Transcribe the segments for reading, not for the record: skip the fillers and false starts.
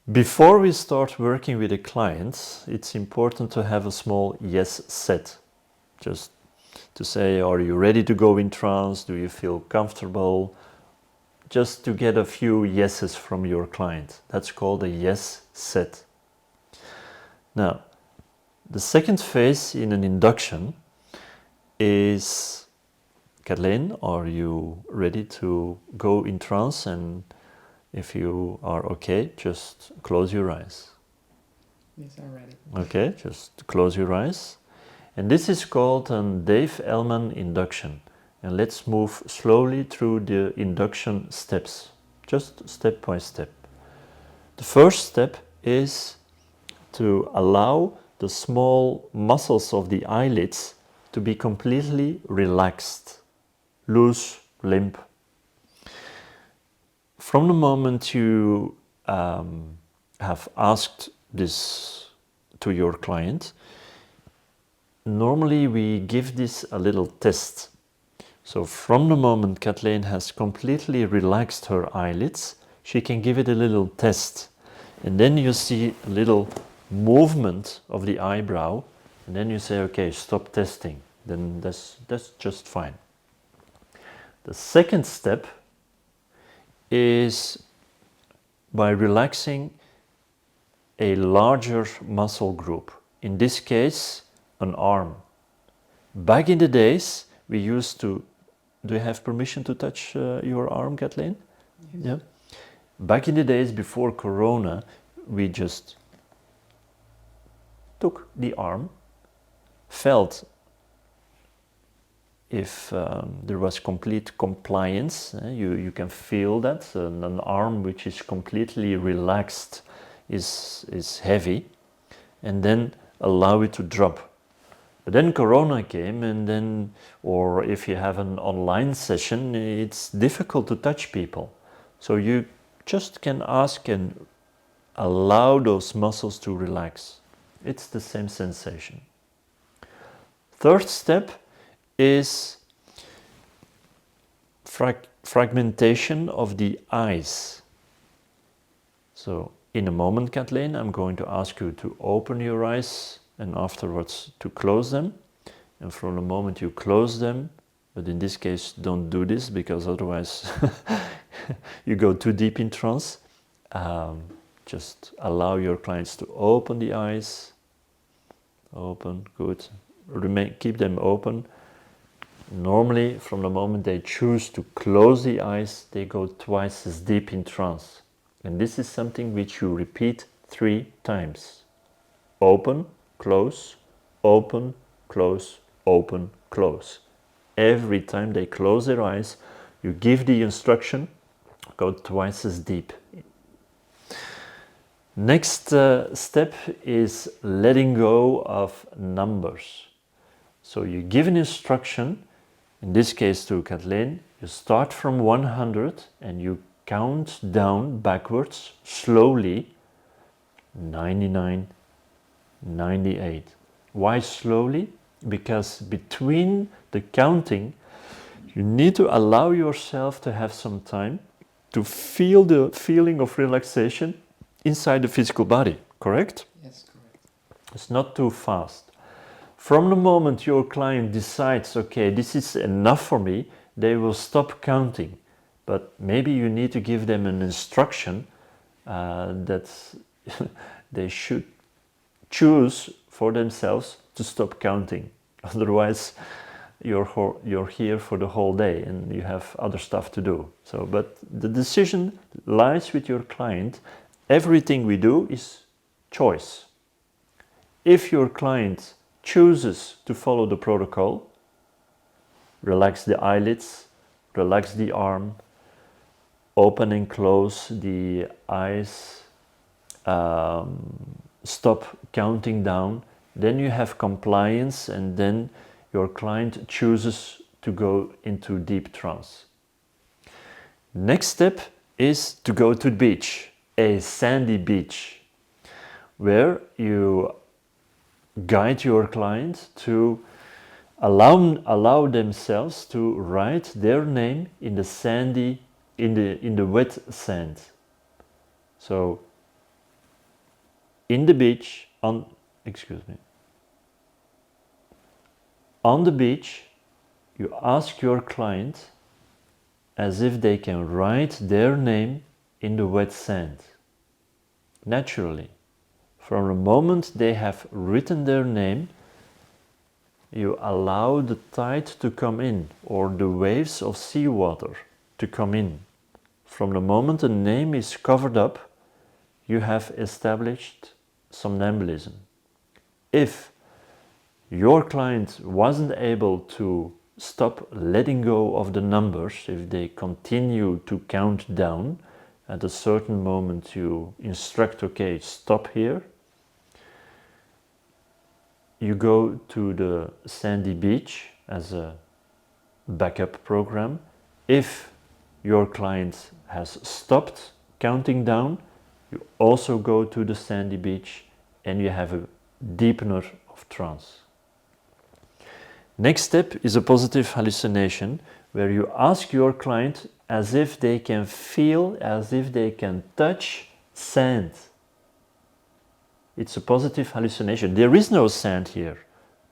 Before we start working with a client, it's important to have a small yes set. Just to say, are you ready to go in trance? Do you feel comfortable? Just to get a few yeses from your client. That's called a yes set. Now, the second phase in an induction is, Kathleen, are you ready to go in trance? And if you are okay, just close your eyes. Yes, I'm ready. Okay, just close your eyes. And this is called an Dave Ellman induction. And let's move slowly through the induction steps, just step by step. The first step is to allow the small muscles of the eyelids to be completely relaxed, loose, limp. From the moment you have asked this to your client, normally we give this a little test. So from the moment Kathleen has completely relaxed her eyelids, she can give it a little test. And then you see a little movement of the eyebrow, and then you say, okay, stop testing. Then that's just fine. The second step is by relaxing a larger muscle group. In this case, an arm. Back in the days, we used to... Do you have permission to touch your arm, Kathleen? Yes. Yeah. Back in the days before Corona, we just took the arm, felt if there was complete compliance. You can feel that an arm which is completely relaxed is heavy, and then allow it to drop. But then Corona came, and then, or if you have an online session, it's difficult to touch people. So you just can ask and allow those muscles to relax. It's the same sensation. Third step is fragmentation of the eyes. So in a moment, Kathleen, I'm going to ask you to open your eyes and afterwards to close them. And from the moment you close them, but in this case don't do this because otherwise you go too deep in trance. Just allow your clients to open the eyes. Open, good. Keep them open. Normally, from the moment they choose to close the eyes, they go twice as deep in trance. And this is something which you repeat 3 times. Open, close, open, close, open, close. Every time they close their eyes, you give the instruction, go twice as deep. Next step is letting go of numbers. So you give an instruction, in this case to Kathleen, you start from 100 and you count down backwards slowly, 99, 98. Why slowly? Because between the counting, you need to allow yourself to have some time to feel the feeling of relaxation inside the physical body, correct? Yes, correct. It's not too fast. From the moment your client decides, okay, this is enough for me, they will stop counting. But maybe you need to give them an instruction that they should choose for themselves to stop counting. Otherwise, you're here for the whole day and you have other stuff to do. So, but the decision lies with your client. Everything we do is choice. If your client chooses to follow the protocol, relax the eyelids, relax the arm, open and close the eyes, stop counting down, then you have compliance, and then your client chooses to go into deep trance. Next step is to go to the beach, a sandy beach, where you guide your client to allow themselves to write their name in the wet sand. So in the beach, on the beach, you ask your client as if they can write their name in the wet sand. Naturally, from the moment they have written their name, you allow the tide to come in, or the waves of seawater to come in. From the moment a name is covered up, you have established somnambulism. If your client wasn't able to stop letting go of the numbers, if they continue to count down, at a certain moment you instruct, okay, stop here. You go to the sandy beach as a backup program. If your client has stopped counting down, you also go to the sandy beach and you have a deepener of trance. Next step is a positive hallucination, where you ask your client as if they can feel, as if they can touch sand. It's a positive hallucination. There is no sand here,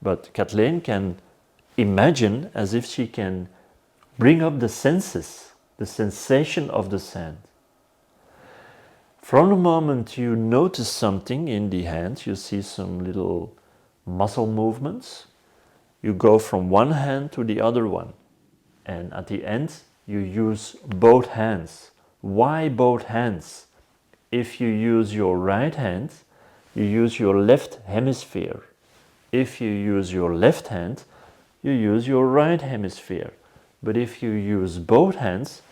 but Kathleen can imagine as if she can bring up the senses, the sensation of the sand. From the moment you notice something in the hand, you see some little muscle movements, you go from one hand to the other one, and at the end you use both hands. Why both hands? If you use your right hand, you use your left hemisphere. If you use your left hand, you use your right hemisphere. But if you use both hands,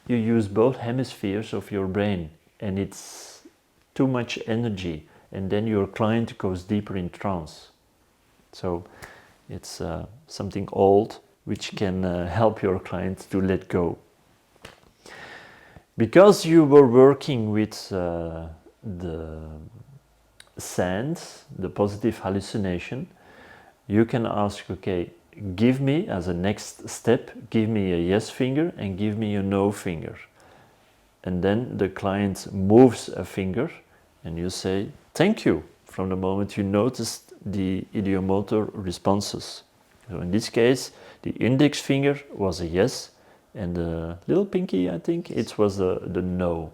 you use both hemispheres of your brain, and it's too much energy, and then your client goes deeper in trance. So it's something old which can help your client to let go. Because you were working with the sand, the positive hallucination, you can ask, okay, give me, as a next step, give me a yes finger and give me a no finger. And then the client moves a finger and you say, thank you, from the moment you noticed the ideomotor responses. So in this case, the index finger was a yes, and the little pinky, I think, it was the no.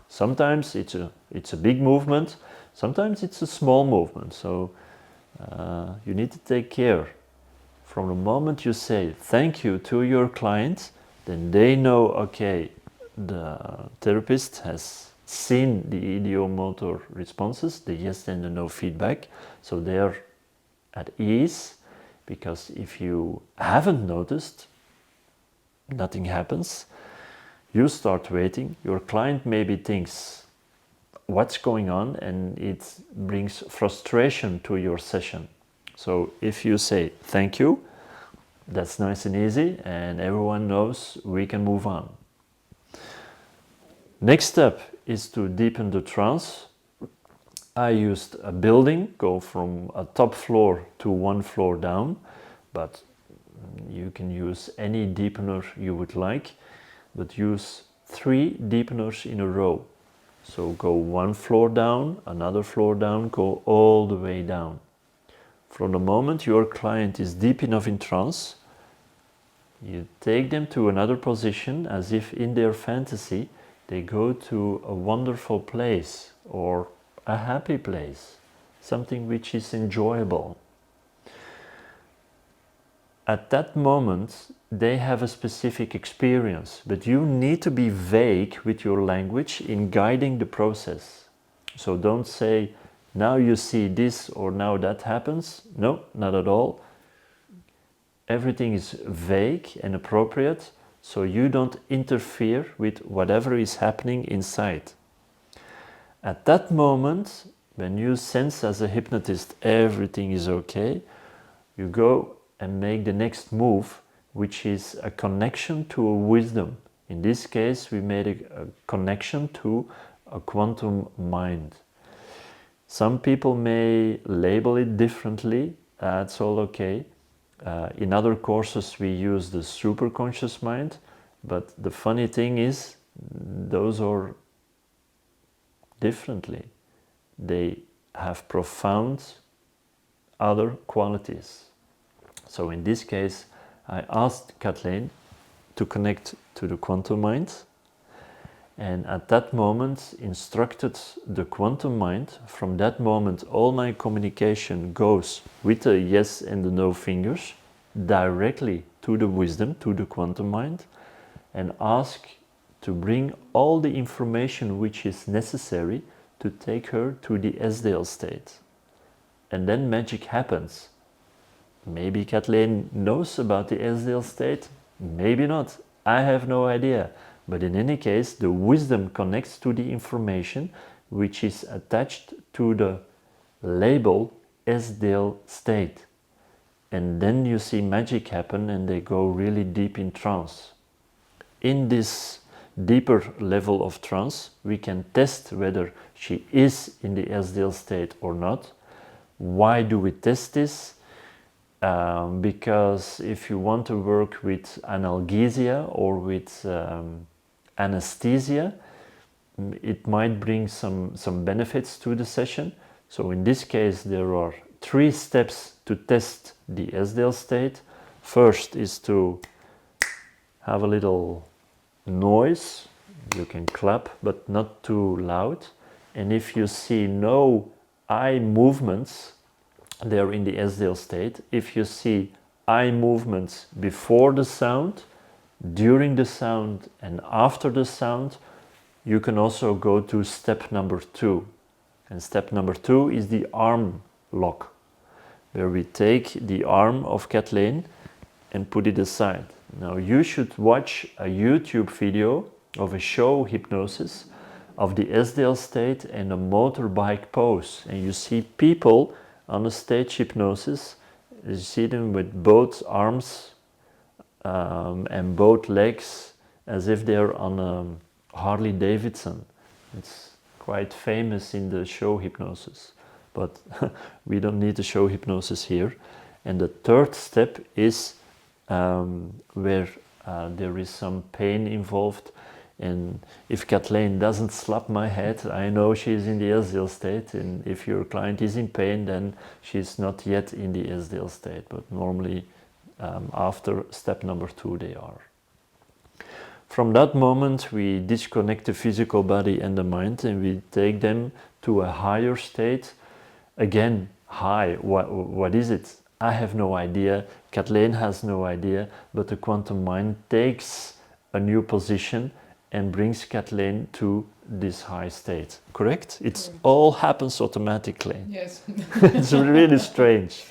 Sometimes it's a big movement, sometimes it's a small movement, so you need to take care. From the moment you say thank you to your client, then they know, okay, the therapist has seen the ideomotor responses, the yes and the no feedback, so they're at ease, because if you haven't noticed, nothing happens. You start waiting, your client maybe thinks what's going on, and it brings frustration to your session. So if you say thank you, that's nice and easy, and everyone knows we can move on. Next step is to deepen the trance. I used a building, go from a top floor to one floor down, but you can use any deepener you would like, but use 3 deepeners in a row. So go one floor down, another floor down, go all the way down. From the moment your client is deep enough in trance, you take them to another position, as if in their fantasy they go to a wonderful place or a happy place, something which is enjoyable. At that moment, they have a specific experience, but you need to be vague with your language in guiding the process. So don't say, now you see this or now that happens. No, not at all. Everything is vague and appropriate, so you don't interfere with whatever is happening inside. At that moment, when you sense as a hypnotist everything is okay, you go and make the next move, which is a connection to a wisdom. In this case, we made a connection to a quantum mind. Some people may label it differently, that's all okay. In other courses we use the superconscious mind, but the funny thing is those are differently. they have profound other qualities. So in this case, I asked Kathleen to connect to the quantum mind, and at that moment instructed the quantum mind. From that moment, all my communication goes with the yes and the no fingers directly to the wisdom, to the quantum mind, and ask to bring all the information which is necessary to take her to the Esdaile state. And then magic happens. Maybe Kathleen knows about the Esdaile state, maybe not. I have no idea. But in any case, the wisdom connects to the information which is attached to the label Esdaile state. And then you see magic happen and they go really deep in trance. In this deeper level of trance, we can test whether she is in the Esdaile state or not. Why do we test this? Because if you want to work with analgesia or with anesthesia, it might bring some benefits to the session. So in this case, there are 3 steps to test the Esdaile state. First is to have a little noise. You can clap, but not too loud. And if you see no eye movements, they're in the Esdaile state. If you see eye movements before the sound, during the sound, and after the sound, you can also go to step number 2. And step number 2 is the arm lock, where we take the arm of Kathleen and put it aside. Now you should watch a YouTube video of a show Hypnosis of the Esdaile state and a motorbike pose. And you see people on a stage hypnosis, you see them with both arms and both legs as if they're on a Harley Davidson. It's quite famous in the show Hypnosis, but we don't need the show Hypnosis here. And the 3rd step is where there is some pain involved. And if Kathleen doesn't slap my head, I know she's in the Esdaile state. And if your client is in pain, then she's not yet in the Esdaile state. But normally after step number 2 they are. From that moment we disconnect the physical body and the mind and we take them to a higher state. Again, high, what is it? I have no idea, Kathleen has no idea, but the quantum mind takes a new position and brings Kathleen to this high state. Correct? It all happens automatically. Yes. It's really strange.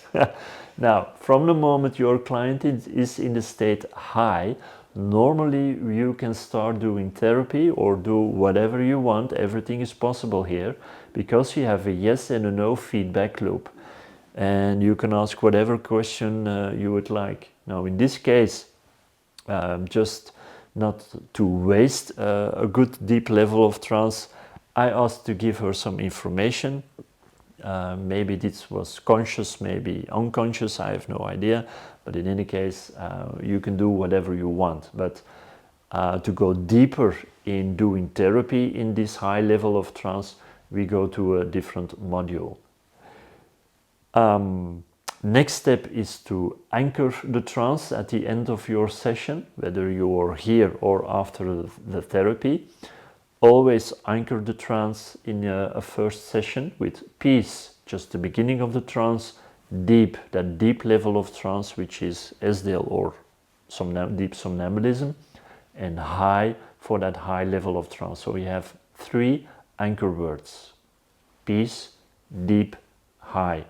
Now, from the moment your client is in the state high, normally you can start doing therapy or do whatever you want. Everything is possible here because you have a yes and a no feedback loop. And you can ask whatever question you would like. Now, in this case, just not to waste a good deep level of trance, I asked to give her some information. Maybe this was conscious, maybe unconscious, I have no idea. But in any case, you can do whatever you want. But to go deeper in doing therapy in this high level of trance, we go to a different module. Next step is to anchor the trance at the end of your session, whether you are here or after the therapy. Always anchor the trance in a first session with peace, just the beginning of the trance, deep, that deep level of trance, which is Esdaile or deep somnambulism, and high for that high level of trance. So we have 3 anchor words: peace, deep, high.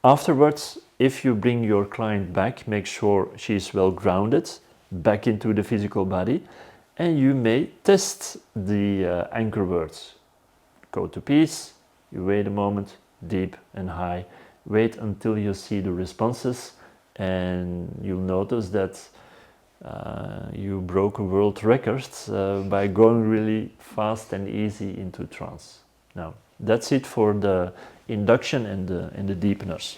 Afterwards, if you bring your client back, make sure she's well grounded, back into the physical body, and you may test the anchor words. Go to peace, you wait a moment, deep and high. Wait until you see the responses, and you'll notice that you broke world records by going really fast and easy into trance. Now, that's it for the induction and the deepeners.